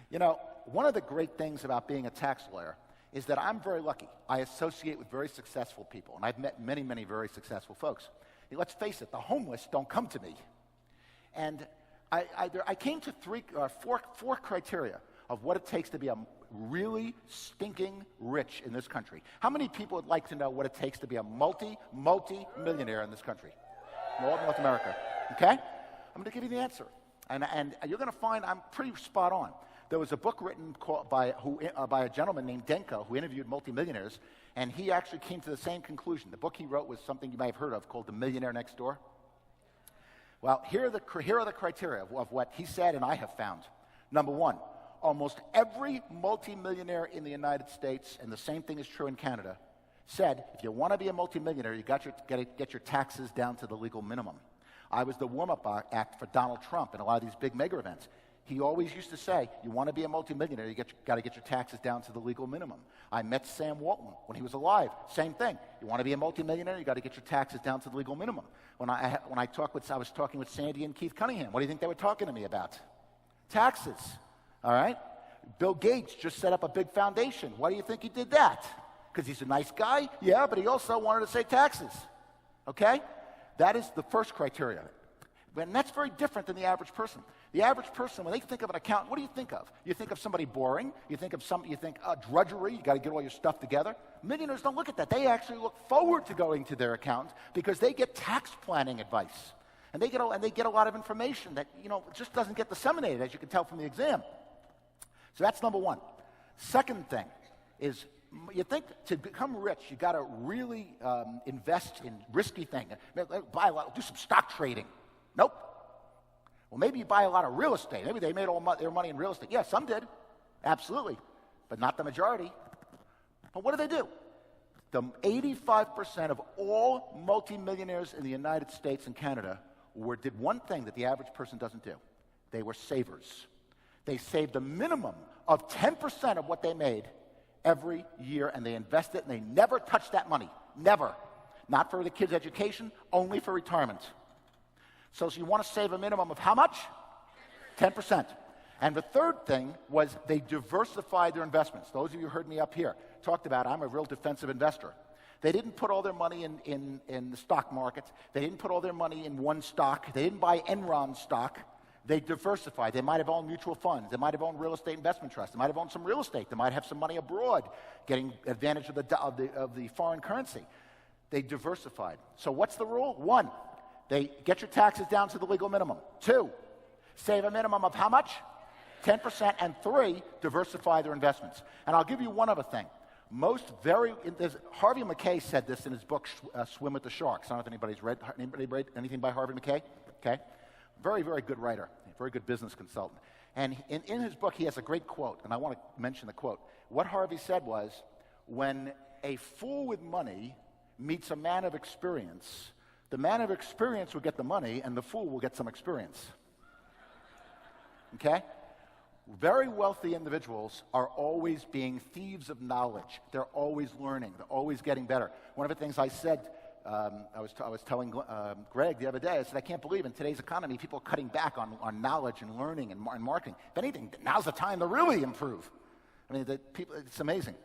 You know, one of the great things about being a tax lawyer is that I'm very lucky. I associate with very successful people, and I've met many, many very successful folks. Let's face it, the homeless don't come to me. And I came to four criteria of what it takes to be a really stinking rich in this country. How many people would like to know what it takes to be a multi-millionaire in this country? All of North America, okay? I'm going to give you the answer. And you're going to find I'm pretty spot on. There was a book written by a gentleman named Denko who interviewed multimillionaires, and he actually came to the same conclusion. The book he wrote was something you may have heard of called The Millionaire Next Door. Well, here are the criteria of what he said and I have found. Number one, almost every multimillionaire in the United States, and the same thing is true in Canada, said if you want to be a multimillionaire, you got to get your taxes down to the legal minimum. I was the warm-up act for Donald Trump in a lot of these big mega events. He always used to say, you want to be a multimillionaire, you got to get your taxes down to the legal minimum. I met Sam Walton when he was alive. Same thing. You want to be a multimillionaire, you got to get your taxes down to the legal minimum. I was talking with Sandy and Keith Cunningham. What do you think they were talking to me about? Taxes. All right? Bill Gates just set up a big foundation. Why do you think he did that? Because he's a nice guy? Yeah, but he also wanted to save taxes. Okay? That is the first criteria. And that's very different than the average person. The average person, when they think of an accountant, what do you think of? You think of somebody boring. You think drudgery. You got to get all your stuff together. Millionaires don't look at that. They actually look forward to going to their accountant because they get tax planning advice. And they get a lot of information that, just doesn't get disseminated, as you can tell from the exam. So that's number one. Second thing is, you think to become rich, you got to really invest in risky things. Buy a lot, do some stock trading. Nope. Well, maybe you buy a lot of real estate. Maybe they made all their money in real estate. Yeah, some did. Absolutely. But not the majority. But what do? The 85% of all multimillionaires in the United States and Canada did one thing that the average person doesn't do. They were savers. They saved a minimum of 10% of what they made every year, and they invested, and they never touched that money. Never. Not for the kids' education, only for retirement. So you want to save a minimum of how much? 10%. And the third thing was they diversified their investments. Those of you who heard me up here talked about I'm a real defensive investor. They didn't put all their money in the stock market. They didn't put all their money in one stock. They didn't buy Enron stock. They diversified. They might have owned mutual funds. They might have owned real estate investment trusts. They might have owned some real estate. They might have some money abroad, getting advantage of the foreign currency. They diversified. So what's the rule? One, they get your taxes down to the legal minimum. Two, save a minimum of how much? 10%. And three, diversify their investments. And I'll give you one other thing. Harvey Mackay said this in his book, Swim with the Sharks. I don't know if anybody's read anything by Harvey Mackay? Okay. Very, very good writer, very good business consultant. And in his book, he has a great quote, and I want to mention the quote. What Harvey said was, when a fool with money meets a man of experience, the man of experience will get the money, and the fool will get some experience. Okay? Very wealthy individuals are always being thieves of knowledge. They're always learning. They're always getting better. One of the things I said, I was telling Greg the other day, I said, I can't believe in today's economy people are cutting back on knowledge and learning and marketing. If anything, now's the time to really improve. I mean, it's amazing.